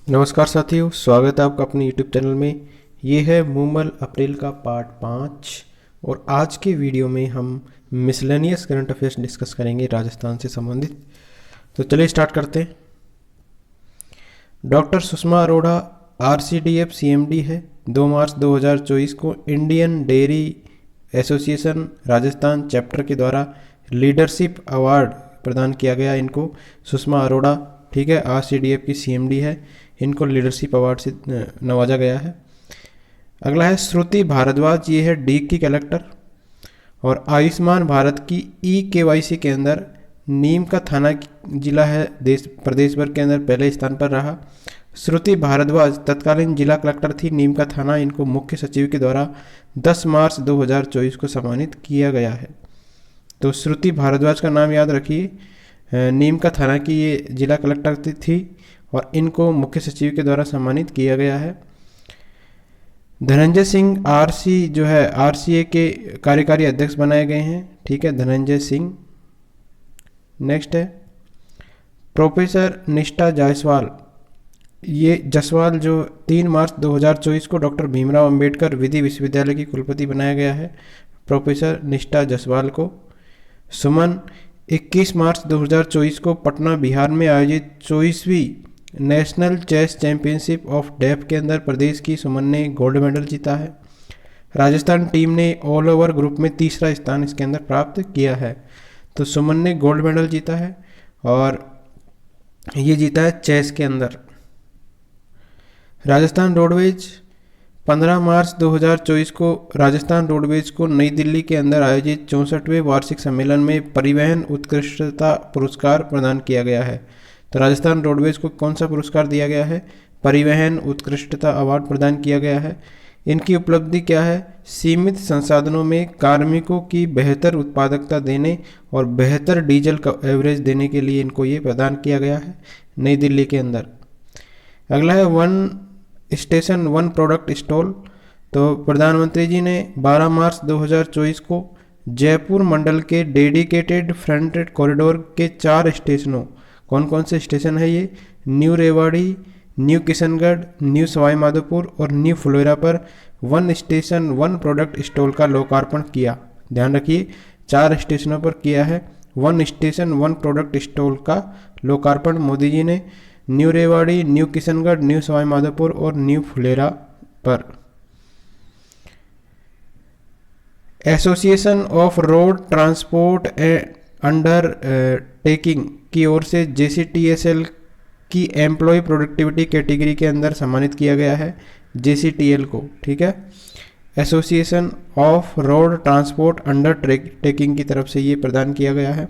नमस्कार साथियों, स्वागत है आपका अपने YouTube चैनल में। ये है मूमल अप्रैल का पार्ट 5 और आज के वीडियो में हम मिसलेनियस करंट अफेयर्स डिस्कस करेंगे राजस्थान से संबंधित। तो चलिए स्टार्ट करते हैं। Doctor Sushma Arora RCDF CMD है। 2 मार्च 2024 को Indian dairy association Rajasthan chapter के द्वारा लीडरशिप अवार्ड प्रदान किया गया इनको। सुषमा अरोड़ा, ठीक है, RCDF की CMD है, इनको लीडरशिप अवार्ड से नवाजा गया है। अगला है श्रुति भारद्वाज, ये है डी की कलेक्टर। और आयुष्मान भारत की KYC के अंदर नीम का थाना जिला है, प्रदेश भर के अंदर पहले स्थान पर रहा। श्रुति भारद्वाज तत्कालीन जिला कलेक्टर थी नीम का थाना, इनको मुख्य सचिव के द्वारा 10 मार्च 2024 को सम्मानित किया गया है। तो श्रुति भारद्वाज का नाम याद रखिए, नीम का थाना की ये जिला कलेक्टर थी और इनको मुख्य सचिव के द्वारा सम्मानित किया गया है। धनंजय सिंह जो है RCA के कार्यकारी अध्यक्ष बनाए गए हैं, ठीक है, धनंजय सिंह। नेक्स्ट है प्रोफेसर निष्ठा जायसवाल, ये जसवाल जो 3 मार्च 2024 को डॉक्टर भीमराव अंबेडकर विधि विश्वविद्यालय की कुलपति बनाया गया है, प्रोफेसर निष्ठा जायसवाल को। सुमन 21 मार्च 2024 को पटना बिहार में आयोजित 24वीं national chess championship of deaf के अंदर प्रदेश की सुमन ने गोल्ड मेडल जीता है। राजस्थान टीम ने ऑल ओवर ग्रुप में तीसरा स्थान इसके अंदर प्राप्त किया है। तो सुमन ने गोल्ड मेडल जीता है और ये जीता है चेस के अंदर। राजस्थान रोडवेज 15 मार्च 2024 को राजस्थान रोडवेज को नई दिल्ली के अंदर आयोजित 64वें वार्षिक सम्मेलन में परिवहन उत्कृष्टता पुरस्कार प्रदान किया गया है। तो राजस्थान रोडवेज को कौन सा पुरस्कार दिया गया है? परिवहन उत्कृष्टता अवार्ड प्रदान किया गया है। इनकी उपलब्धि क्या है? सीमित संसाधनों में कार्मिकों की बेहतर उत्पादकता देने और बेहतर डीजल का एवरेज देने के लिए इनको ये प्रदान किया गया है नई दिल्ली के अंदर। अगला है one station one product stall. तो प्रधानमंत्री जी ने 12 मार्च 2024 को जयपुर मंडल के डेडिकेटेड फ्रंटेड कॉरिडोर के 4 स्टेशनों, कौन कौन से स्टेशन है ये? New Rewari, new Kishangarh, new Sawai Madhopur और न्यू फुलेरा पर one station one product stall का लोकार्पण किया। ध्यान रखिए, 4 स्टेशनों पर किया है one station one product stall का लोकार्पण मोदी जी ने, new Rewari, new Kishangarh, new Sawai Madhopur और न्यू फुलेरा पर। Association of road transport under taking की ओर से JCTSL की एम्प्लॉय प्रोडक्टिविटी कैटेगरी के अंदर सम्मानित किया गया है JCTL को, ठीक है। Association of road transport under taking की तरफ से ये प्रदान किया गया है।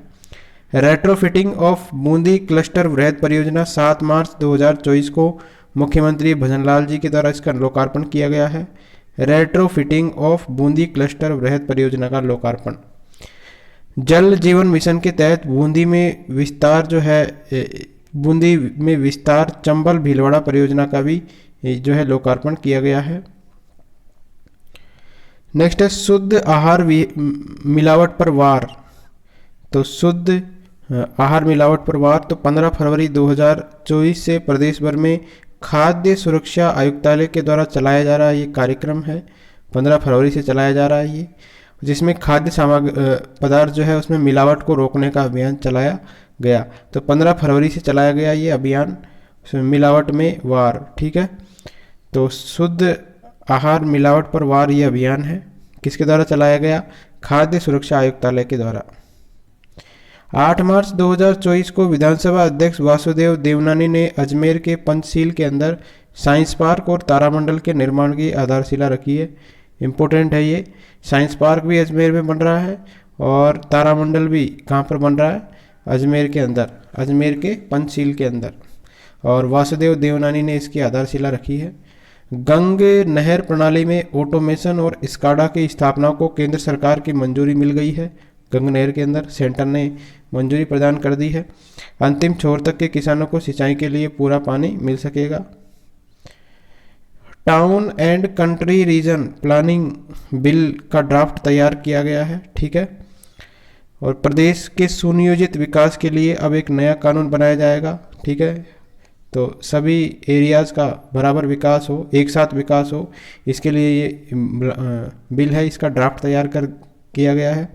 रेट्रोफिटिंग ऑफ बूंदी क्लस्टर वृहद परियोजना 7 मार्च 2024 को मुख्यमंत्री भजनलाल जी के द्वारा इसका लोकार्पण किया गया है। रेट्रोफिटिंग ऑफ बूंदी क्लस्टर वृहद परियोजना का लोकार्पण। जल जीवन मिशन के तहत बूंदी में विस्तार जो है बूंदी में विस्तार चंबल भीलवाड़ा परियोजना का भी जो है लोकार्पण किया गया है। नेक्स्ट है शुद्ध आहार मिलावट पर वार। तो शुद्ध आहार मिलावट पर वार, तो 15 फरवरी 2024 से प्रदेश भर में खाद्य सुरक्षा आयुक्तालय के द्वारा चलाया जा रहा ये कार्यक्रम है। 15 फरवरी से चलाया जा रहा है ये, जिसमें खाद्य पदार्थ जो है उसमें मिलावट को रोकने का अभियान चलाया गया। तो 15 फरवरी से चलाया गया ये अभियान मिलावट में वार, ठीक है। तो शुद्ध आहार मिलावट पर वार ये अभियान है, किसके द्वारा चलाया गया? खाद्य सुरक्षा आयुक्तालय के द्वारा। 8 मार्च 2024 को विधानसभा अध्यक्ष वासुदेव देवनानी ने अजमेर के पंचशील के अंदर साइंस पार्क और तारामंडल के निर्माण की आधारशिला रखी है। इम्पोर्टेंट है ये, साइंस पार्क भी अजमेर में बन रहा है और तारामंडल भी कहाँ पर बन रहा है? अजमेर के अंदर, अजमेर के पंचशील के अंदर, और वासुदेव देवनानी ने इसकी आधारशिला रखी है। गंग नहर प्रणाली में ऑटोमेशन और स्काडा की स्थापना को केंद्र सरकार की मंजूरी मिल गई है। गंग नहर के अंदर सेंटर ने मंजूरी प्रदान कर दी है। अंतिम छोर तक के किसानों को सिंचाई के लिए पूरा पानी मिल सकेगा। Town and country reason planning bill का ड्राफ्ट तैयार किया गया है, ठीक है। और प्रदेश के सुनियोजित विकास के लिए अब एक नया कानून बनाया जाएगा, ठीक है। तो सभी एरियाज़ का बराबर विकास हो, एक साथ विकास हो, इसके लिए ये बिल है, इसका ड्राफ्ट तैयार कर किया गया है।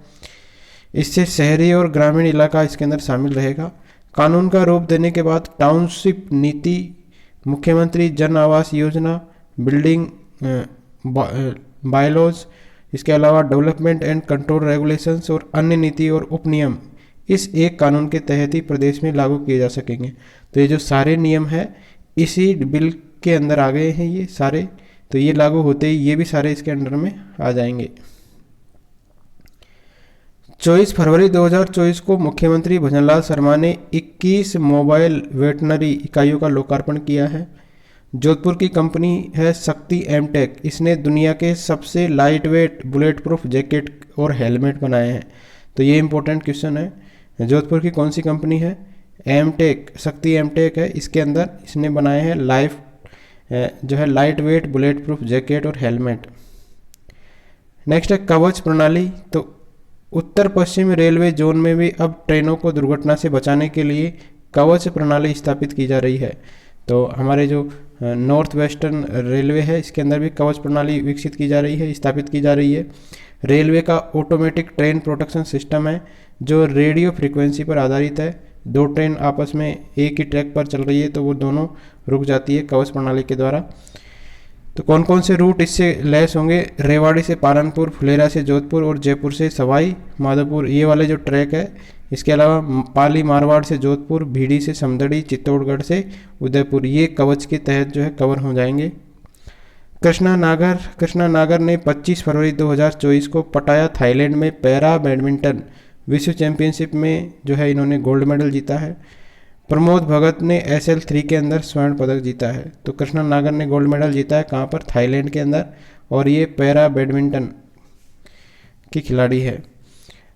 इससे शहरी और ग्रामीण इलाका इसके अंदर शामिल रहेगा। कानून का रूप देने के बाद टाउनशिप नीति, मुख्यमंत्री जन आवास योजना, बिल्डिंग बायलॉज, इसके अलावा डेवलपमेंट एंड कंट्रोल रेगुलेशंस और अन्य नीति और उपनियम इस एक कानून के तहत ही प्रदेश में लागू किए जा सकेंगे। तो ये जो सारे नियम है इसी बिल के अंदर आ गए हैं ये सारे, तो ये लागू होते ही ये भी सारे इसके अंडर में आ जाएंगे। 24 फरवरी 2024 को मुख्यमंत्री भजनलाल शर्मा ने 21 मोबाइल वेटनरी इकाइयों का लोकार्पण किया है। जोधपुर की कंपनी है शक्ति एमटेक, इसने दुनिया के सबसे light weight bullet proof jacket और हेलमेट बनाए हैं। तो ये इंपॉर्टेंट क्वेश्चन है। जोधपुर की कौन सी कंपनी है? एमटेक, शक्ति एमटेक है, इसके अंदर इसने बनाए हैं जो है light weight bullet proof jacket और हेलमेट। नेक्स्ट है कवच प्रणाली। तो उत्तर पश्चिम रेलवे जोन में भी अब ट्रेनों को दुर्घटना से बचाने के लिए कवच प्रणाली स्थापित की जा रही है। तो हमारे जो नॉर्थ वेस्टर्न रेलवे है इसके अंदर भी कवच प्रणाली विकसित की जा रही है, स्थापित की जा रही है। रेलवे का ऑटोमेटिक ट्रेन प्रोटेक्शन सिस्टम है जो रेडियो फ्रीक्वेंसी पर आधारित है। दो ट्रेन आपस में एक ही ट्रैक पर चल रही है तो वो दोनों रुक जाती है कवच प्रणाली के द्वारा। तो कौन कौन से रूट इससे लैस होंगे? रेवाड़ी से पालनपुर, फुलेरा से जोधपुर और जयपुर से सवाई माधोपुर, ये वाले जो ट्रैक है। इसके अलावा पाली मारवाड़ से जोधपुर, भीड़ी से समदड़ी, चित्तौड़गढ़ से उदयपुर, ये कवच के तहत जो है कवर हो जाएंगे। कृष्णा नागर ने 25 फरवरी 2024 को पटाया थाईलैंड में पैरा बैडमिंटन विश्व चैंपियनशिप में जो है इन्होंने गोल्ड मेडल जीता है। प्रमोद भगत ने SL3 के अंदर स्वर्ण पदक जीता है। तो कृष्णा नागर ने गोल्ड मेडल जीता है कहाँ पर? थाईलैंड के अंदर, और ये पैरा बैडमिंटन की खिलाड़ी है।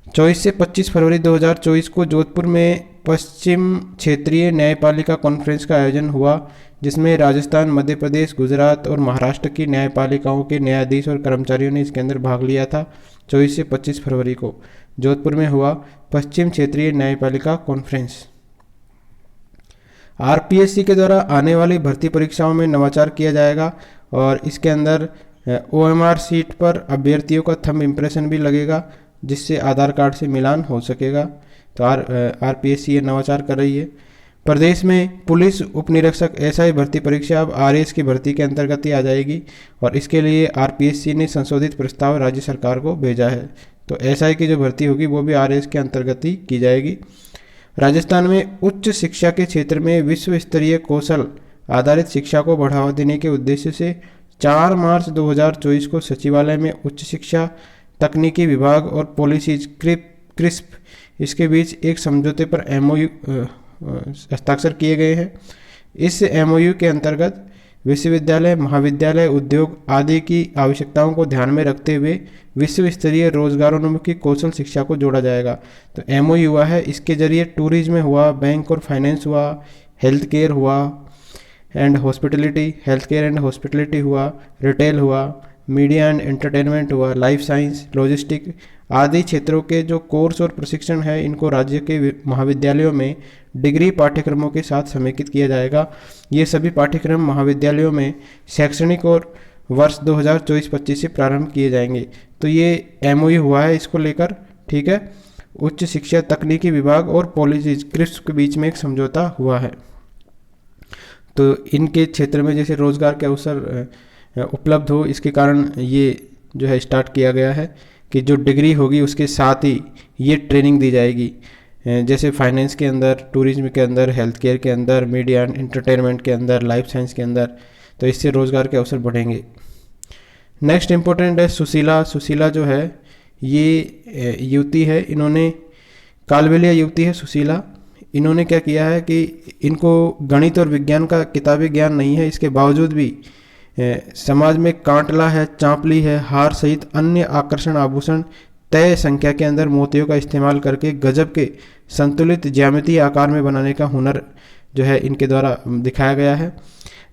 24 से 25 फरवरी 2024 को जोधपुर में पश्चिम क्षेत्रीय न्यायपालिका कॉन्फ्रेंस का आयोजन हुआ जिसमें राजस्थान, मध्य प्रदेश, गुजरात और महाराष्ट्र की न्यायपालिकाओं के न्यायाधीश और कर्मचारियों ने इसके अंदर भाग लिया था। 24 से 25 फरवरी को जोधपुर में हुआ पश्चिम क्षेत्रीय न्यायपालिका कॉन्फ्रेंस। RPSC के द्वारा आने वाली भर्ती परीक्षाओं में नवाचार किया जाएगा और इसके अंदर OMR सीट पर अभ्यर्थियों का थंब इम्प्रेशन भी लगेगा जिससे आधार कार्ड से मिलान हो सकेगा। तो RPSC ये नवाचार कर रही है। प्रदेश में पुलिस उप निरीक्षक SI भर्ती परीक्षा अब RAS की भर्ती के अंतर्गत ही आ जाएगी और इसके लिए RPSC ने संशोधित प्रस्ताव राज्य सरकार को भेजा है। तो SI की जो भर्ती होगी वो भी RAS के अंतर्गत ही की जाएगी। राजस्थान में उच्च शिक्षा के क्षेत्र में विश्व स्तरीय कौशल आधारित शिक्षा को बढ़ावा देने के उद्देश्य से 4 मार्च 2024 को सचिवालय में उच्च शिक्षा, तकनीकी विभाग और पॉलिसीज क्रिस्प इसके बीच एक समझौते पर MOU हस्ताक्षर किए गए हैं। इस MOU के अंतर्गत विश्वविद्यालय, महाविद्यालय, उद्योग आदि की आवश्यकताओं को ध्यान में रखते हुए विश्व स्तरीय रोजगारोन्मुखी कौशल शिक्षा को जोड़ा जाएगा। तो MOU हुआ है, इसके जरिए टूरिज्म हुआ, बैंक और फाइनेंस हुआ, हेल्थ केयर एंड हॉस्पिटलिटी हुआ, रिटेल हुआ, मीडिया एंड एंटरटेनमेंट हुआ, लाइफ साइंस, लॉजिस्टिक आदि क्षेत्रों के जो कोर्स और प्रशिक्षण है इनको राज्य के महाविद्यालयों में डिग्री पाठ्यक्रमों के साथ समेकित किया जाएगा। ये सभी पाठ्यक्रम महाविद्यालयों में शैक्षणिक और वर्ष 2024-25 से प्रारंभ किए जाएंगे। तो ये MOU हुआ है इसको लेकर, ठीक है। उच्च शिक्षा, तकनीकी विभाग और पॉलिसीज क्रिस्प के बीच में एक समझौता हुआ है। तो इनके क्षेत्र में जैसे रोजगार के अवसर उपलब्ध हो, इसके कारण ये जो है स्टार्ट किया गया है कि जो डिग्री होगी उसके साथ ही ये ट्रेनिंग दी जाएगी। जैसे फाइनेंस के अंदर, टूरिज्म के अंदर, हेल्थ केयर के अंदर, मीडिया एंड एंटरटेनमेंट के अंदर, लाइफ साइंस के अंदर, तो इससे रोज़गार के अवसर बढ़ेंगे। नेक्स्ट इम्पोर्टेंट है सुशीला जो है ये युवती है, इन्होंने कालबेलिया युवती है सुशीला। इन्होंने क्या किया है कि इनको गणित और विज्ञान का किताबी ज्ञान नहीं है, इसके बावजूद भी समाज में कांटला है, चांपली है, हार सहित अन्य आकर्षण आभूषण तय संख्या के अंदर मोतियों का इस्तेमाल करके गजब के संतुलित ज्यामितीय आकार में बनाने का हुनर जो है इनके द्वारा दिखाया गया है।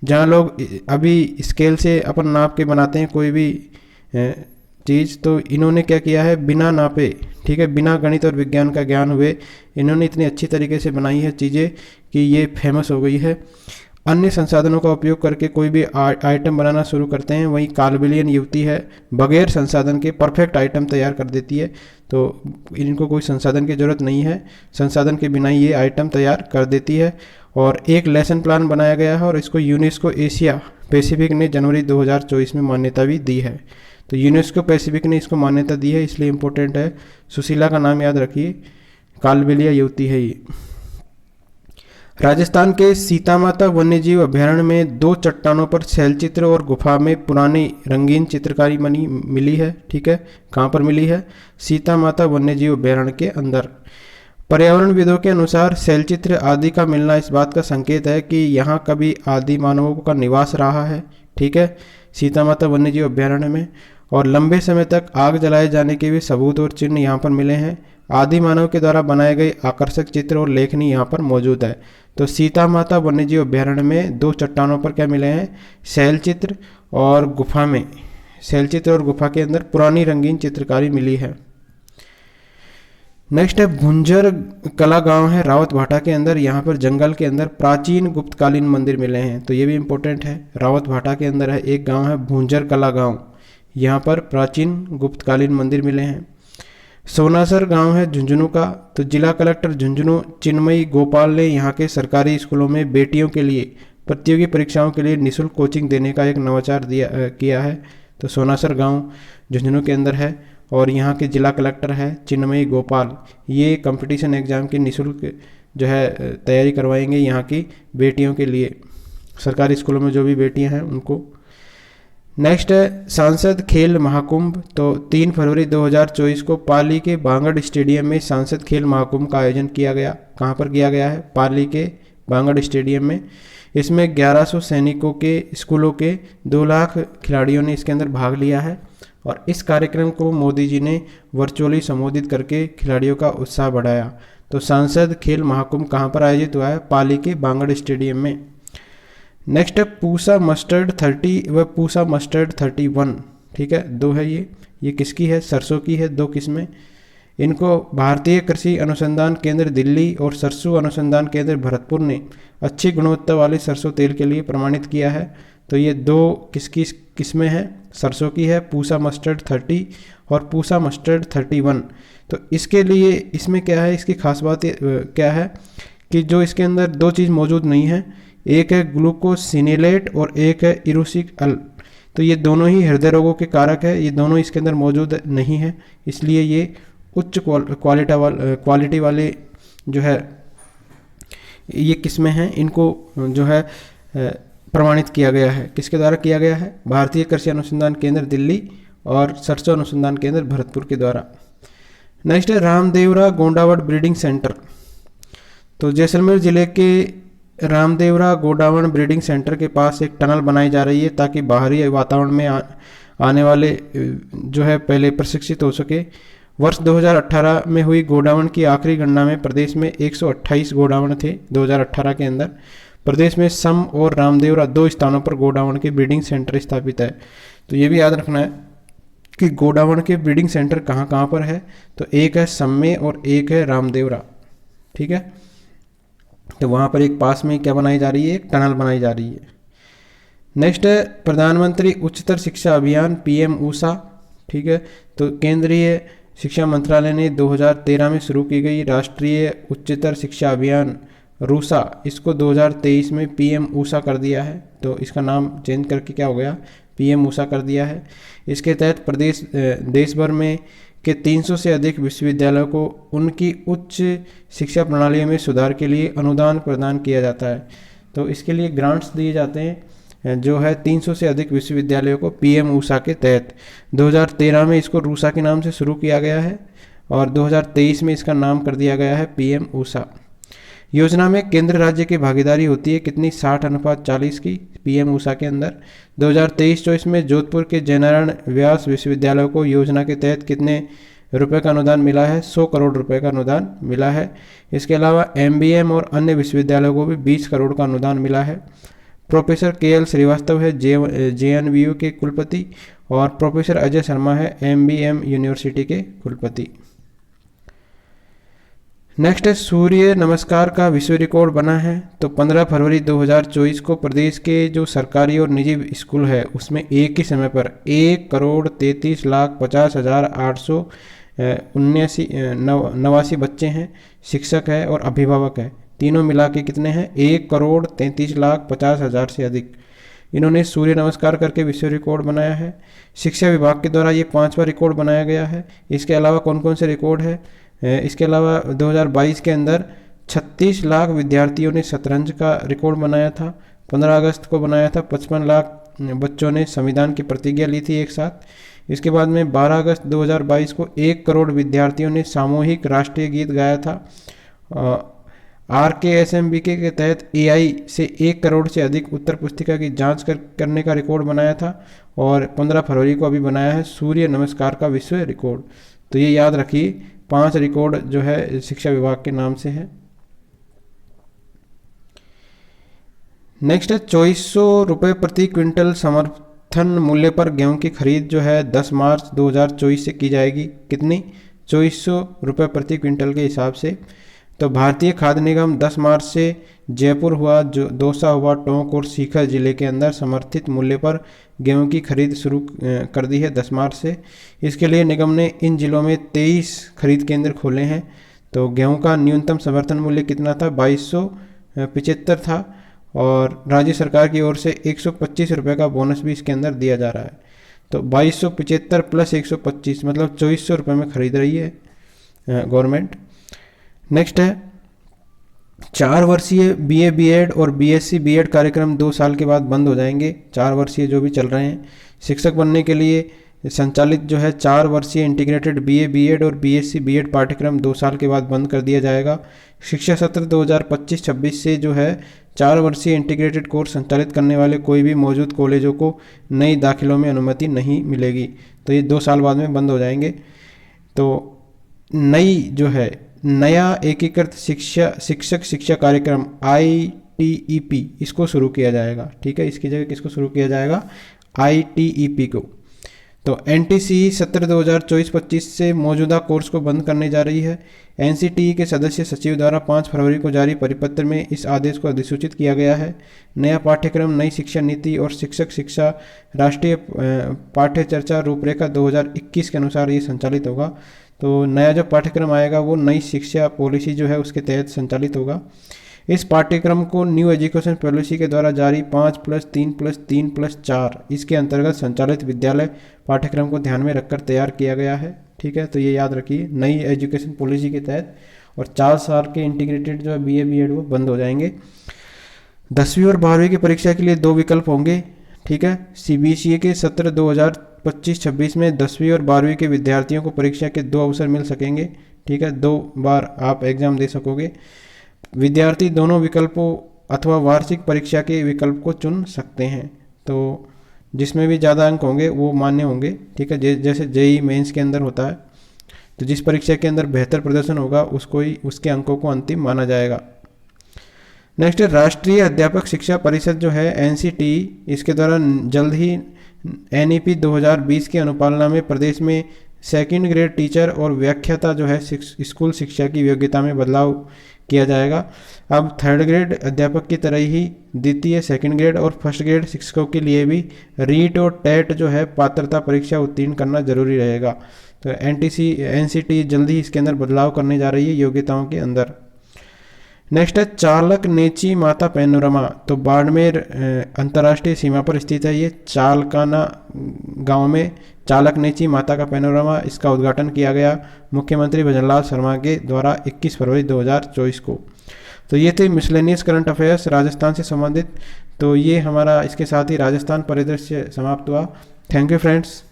जहाँ लोग अभी स्केल से अपन नाप के बनाते हैं कोई भी चीज़, तो इन्होंने क्या किया है बिना नापे, ठीक है, बिना गणित और विज्ञान का ज्ञान हुए इन्होंने इतनी अच्छी तरीके से बनाई है चीज़ें कि ये फेमस हो गई है। अन्य संसाधनों का उपयोग करके कोई भी आइटम बनाना शुरू करते हैं, वहीं कालबिलियन युवती है बगैर संसाधन के परफेक्ट आइटम तैयार कर देती है। तो इनको कोई संसाधन की ज़रूरत नहीं है, संसाधन के बिना ये आइटम तैयार कर देती है। और एक लेसन प्लान बनाया गया है और इसको यूनेस्को एशिया पैसिफिक ने जनवरी 2024 में मान्यता भी दी है। तो यूनेस्को पैसिफिक ने इसको मान्यता दी है, इसलिए इम्पोर्टेंट है। सुशीला का नाम याद रखिए, कालबेलिया युवती है ये। राजस्थान के सीता माता वन्यजीव अभ्यारण्य में 2 चट्टानों पर शैलचित्र और गुफा में पुरानी रंगीन चित्रकारी बनी मिली है। ठीक है, कहाँ पर मिली है? सीता माता वन्यजीव अभ्यारण्य के अंदर। पर्यावरणविदों के अनुसार शैलचित्र आदि का मिलना इस बात का संकेत है कि यहाँ कभी आदि मानवों का निवास रहा है। ठीक है, सीता माता वन्यजीव अभ्यारण्य में। और लंबे समय तक आग जलाए जाने के भी सबूत और चिन्ह यहाँ पर मिले हैं। आदि मानव के द्वारा बनाए गए आकर्षक चित्र और लेखनी यहाँ पर मौजूद है। तो सीता माता वन्यजीव अभ्यारण्य में 2 चट्टानों पर क्या मिले हैं? शैलचित्र और गुफा में, शैलचित्र और गुफा के अंदर पुरानी रंगीन चित्रकारी मिली है। नेक्स्ट है भुंजर कला गांव है रावत भाटा के अंदर। यहाँ पर जंगल के अंदर प्राचीन गुप्तकालीन मंदिर मिले हैं, तो ये भी इम्पोर्टेंट है। रावत भाटा के अंदर है एक गांव है भुंजर कला गांव, यहाँ पर प्राचीन गुप्तकालीन मंदिर मिले हैं। सोनासर गांव है झुंझुनू का। तो जिला कलेक्टर झुंझुनू चिन्मयी गोपाल ने यहाँ के सरकारी स्कूलों में बेटियों के लिए प्रतियोगी परीक्षाओं के लिए निःशुल्क कोचिंग देने का एक नवाचार किया है। तो सोनासर गांव झुंझुनू के अंदर है और यहाँ के जिला कलेक्टर है चिन्मयी गोपाल। ये कंपटीशन एग्ज़ाम की निःशुल्क जो है तैयारी करवाएंगे यहाँ की बेटियों के लिए, सरकारी स्कूलों में जो भी बेटियाँ हैं उनको। नेक्स्ट है सांसद खेल महाकुंभ। तो 3 फरवरी 2024 को पाली के बांगड़ स्टेडियम में सांसद खेल महाकुंभ का आयोजन किया गया। कहाँ पर किया गया है? पाली के बांगड़ स्टेडियम में। इसमें 1100 सैनिकों के स्कूलों के 2 लाख खिलाड़ियों ने इसके अंदर भाग लिया है। और इस कार्यक्रम को मोदी जी ने वर्चुअली संबोधित करके खिलाड़ियों का उत्साह बढ़ाया। तो सांसद खेल महाकुंभ कहाँ पर आयोजित हुआ है? पाली के बांगड़ स्टेडियम में। नेक्स्ट है पूसा मस्टर्ड 30 व पूसा मस्टर्ड 31। ठीक है, 2 है ये किसकी है? सरसों की है। 2 किस्में। इनको भारतीय कृषि अनुसंधान केंद्र दिल्ली और सरसों अनुसंधान केंद्र भरतपुर ने अच्छी गुणवत्ता वाले सरसों तेल के लिए प्रमाणित किया है। तो ये 2 किसकी किस्में हैं? सरसों की है, पूसा मस्टर्ड 30 और पूसा मस्टर्ड 31। तो इसके लिए इसमें क्या है, इसकी खास बात क्या है कि जो इसके अंदर 2 चीज़ मौजूद नहीं है, एक है ग्लूकोसिनेलेट और एक है इरोसिक अल। तो ये दोनों ही हृदय रोगों के कारक है, ये दोनों इसके अंदर मौजूद नहीं है, इसलिए ये उच्च क्वालिटी वाले जो है ये किस्में हैं, इनको जो है प्रमाणित किया गया है। किसके द्वारा किया गया है? भारतीय कृषि अनुसंधान केंद्र दिल्ली और सरसों अनुसंधान केंद्र भरतपुर के द्वारा। नेक्स्ट है रामदेवरा गोंडावट ब्रीडिंग सेंटर। तो जैसलमेर जिले के रामदेवरा गोडावण ब्रीडिंग सेंटर के पास एक टनल बनाई जा रही है ताकि बाहरी वातावरण में आने वाले जो है पहले प्रशिक्षित हो सके। वर्ष 2018 में हुई गोडावण की आखिरी गणना में प्रदेश में 128 गोडावण थे। 2018 के अंदर प्रदेश में सम और रामदेवरा 2 स्थानों पर गोडावण के ब्रीडिंग सेंटर स्थापित है। तो ये भी याद रखना है कि गोडावण के ब्रीडिंग सेंटर कहाँ कहाँ पर है। तो एक है सम में और एक है रामदेवरा। ठीक है, तो वहाँ पर एक पास में क्या बनाई जा रही है? एक टनल बनाई जा रही है। नेक्स्ट है प्रधानमंत्री उच्चतर शिक्षा अभियान PM ऊषा। ठीक है, तो केंद्रीय शिक्षा मंत्रालय ने 2013 में शुरू की गई राष्ट्रीय उच्चतर शिक्षा अभियान रूसा, इसको 2023 में PM ऊषा कर दिया है। तो इसका नाम चेंज करके क्या हो गया? PM ऊषा कर दिया है। इसके तहत देश भर में के 300 से अधिक विश्वविद्यालयों को उनकी उच्च शिक्षा प्रणालियों में सुधार के लिए अनुदान प्रदान किया जाता है। तो इसके लिए ग्रांट्स दिए जाते हैं जो है 300 से अधिक विश्वविद्यालयों को PM ऊषा के तहत। 2013 में इसको रूसा के नाम से शुरू किया गया है और 2023 में इसका नाम कर दिया गया है PM ऊषा। योजना में केंद्र राज्य की भागीदारी होती है कितनी? 60:40 की PM ऊषा के अंदर। 2023-24 में जोधपुर के जयनारायण व्यास विश्वविद्यालय को योजना के तहत कितने रुपए का अनुदान मिला है? 100 करोड़ रुपए का अनुदान मिला है। इसके अलावा MBM और अन्य विश्वविद्यालयों को भी 20 करोड़ का अनुदान मिला है। प्रोफेसर KL श्रीवास्तव है JNVU के कुलपति और प्रोफेसर अजय शर्मा है MBM यूनिवर्सिटी के कुलपति। नेक्स्ट है सूर्य नमस्कार का विश्व रिकॉर्ड बना है। तो 15 फरवरी 2024 को प्रदेश के जो सरकारी और निजी स्कूल है उसमें एक ही समय पर 1,33,50,889 बच्चे हैं, शिक्षक है और अभिभावक है। तीनों मिला के कितने हैं? 1,33,50,000 से अधिक। इन्होंने सूर्य नमस्कार करके विश्व रिकॉर्ड बनाया है। शिक्षा विभाग के द्वारा ये 5वां रिकॉर्ड बनाया गया है। इसके अलावा कौन कौन से रिकॉर्ड है? इसके अलावा 2022 के अंदर 36 लाख विद्यार्थियों ने शतरंज का रिकॉर्ड बनाया था। 15 अगस्त को बनाया था। 55 लाख बच्चों ने संविधान की प्रतिज्ञा ली थी एक साथ। इसके बाद में 12 अगस्त 2022 को 1 करोड़ विद्यार्थियों ने सामूहिक राष्ट्रीय गीत गाया था। RKSMBK के तहत AI से 1 करोड़ से अधिक उत्तर पुस्तिका की जांच करने का रिकॉर्ड बनाया था। और 15 फरवरी को अभी बनाया है सूर्य नमस्कार का विश्व रिकॉर्ड। तो ये याद रखिए, 5 रिकॉर्ड जो है शिक्षा विभाग के नाम से है। नेक्स्ट है 2400 रुपये प्रति क्विंटल समर्थन मूल्य पर गेहूं की खरीद जो है 10 मार्च 2024 से की जाएगी। कितनी? 2400 रुपये प्रति क्विंटल के हिसाब से। तो भारतीय खाद्य निगम 10 मार्च से जयपुर हुआ, जो दौसा हुआ, टोंक और सीकर जिले के अंदर समर्थित मूल्य पर गेहूं की खरीद शुरू कर दी है 10 मार्च से। इसके लिए निगम ने इन जिलों में 23 खरीद केंद्र खोले हैं। तो गेहूं का न्यूनतम समर्थन मूल्य कितना था? 2275 था। और राज्य सरकार की ओर से 125 रुपये का बोनस भी इसके अंदर दिया जा रहा है। तो 2275 प्लस 125 मतलब 2400 रुपये में खरीद रही है गवर्नमेंट। नेक्स्ट है 4 वर्षीय BA BEd और BSc BEd कार्यक्रम 2 साल के बाद बंद हो जाएंगे। 4 वर्षीय जो भी चल रहे हैं, शिक्षक बनने के लिए संचालित जो है 4 वर्षीय इंटीग्रेटेड BA BEd और BSc BEd पाठ्यक्रम 2 साल के बाद बंद कर दिया जाएगा। शिक्षा सत्र 2025-26 से जो है 4 वर्षीय इंटीग्रेटेड कोर्स संचालित करने वाले कोई भी मौजूद कॉलेजों को नई दाखिलों में अनुमति नहीं मिलेगी। तो ये 2 साल बाद में बंद हो जाएंगे। तो नई जो है नया एकीकृत शिक्षक शिक्षा कार्यक्रम ITEP इसको शुरू किया जाएगा। ठीक है, इसकी जगह किसको शुरू किया जाएगा? ITEP को। तो NTCE सत्र 2024-25 से मौजूदा कोर्स को बंद करने जा रही है। NCTE के सदस्य सचिव द्वारा 5 फरवरी को जारी परिपत्र में इस आदेश को अधिसूचित किया गया है। नया पाठ्यक्रम नई शिक्षा नीति और शिक्षक शिक्षा राष्ट्रीय पाठ्य चर्चा रूपरेखा 2021 के अनुसार ये संचालित होगा। तो नया जो पाठ्यक्रम आएगा वो नई शिक्षा पॉलिसी जो है उसके तहत संचालित होगा। इस पाठ्यक्रम को न्यू एजुकेशन पॉलिसी के द्वारा जारी 5+3+3+4 इसके अंतर्गत संचालित विद्यालय पाठ्यक्रम को ध्यान में रखकर तैयार किया गया है। ठीक है, तो ये याद रखिए, नई एजुकेशन पॉलिसी के तहत। और 4 साल के इंटीग्रेटेड जो है BA BEd वो बंद हो जाएंगे। 10वीं और 12वीं की परीक्षा के लिए 2 विकल्प होंगे। ठीक है, CBSE के सत्र 2025-26 में 10वीं और 12वीं के विद्यार्थियों को परीक्षा के 2 अवसर मिल सकेंगे। ठीक है, 2 बार आप एग्जाम दे सकोगे। विद्यार्थी दोनों विकल्पों अथवा वार्षिक परीक्षा के विकल्प को चुन सकते हैं। तो जिसमें भी ज़्यादा अंक होंगे वो मान्य होंगे। ठीक है, जैसे JEE मेंस के अंदर होता है, तो जिस परीक्षा के अंदर बेहतर प्रदर्शन होगा उसको ही उसके अंकों को अंतिम माना जाएगा। नेक्स्ट है राष्ट्रीय अध्यापक शिक्षा परिषद जो है NCTE, इसके द्वारा जल्द ही NEP 2020 की अनुपालना में प्रदेश में 2nd ग्रेड टीचर और व्याख्याता जो है स्कूल शिक्षा की योग्यता में बदलाव किया जाएगा। अब 3rd ग्रेड अध्यापक की तरह ही द्वितीय 2nd ग्रेड और 1st ग्रेड शिक्षकों के लिए भी रीट और टेट जो है पात्रता परीक्षा उत्तीर्ण करना जरूरी रहेगा। तो NCTE जल्दी ही इसके अंदर बदलाव करने जा रही है योग्यताओं के अंदर। नेक्स्ट है चालक नेची माता पैनोरमा। तो बाड़मेर अंतर्राष्ट्रीय सीमा पर स्थित है ये चालकाना गांव में चालक नेची माता का पैनोरमा, इसका उद्घाटन किया गया मुख्यमंत्री भजनलाल शर्मा के द्वारा 21 फरवरी 2024 को। तो ये थे मिसलेनियस करंट अफेयर्स राजस्थान से संबंधित। तो ये हमारा इसके साथ ही राजस्थान परिदृश्य समाप्त हुआ। Thank you friends.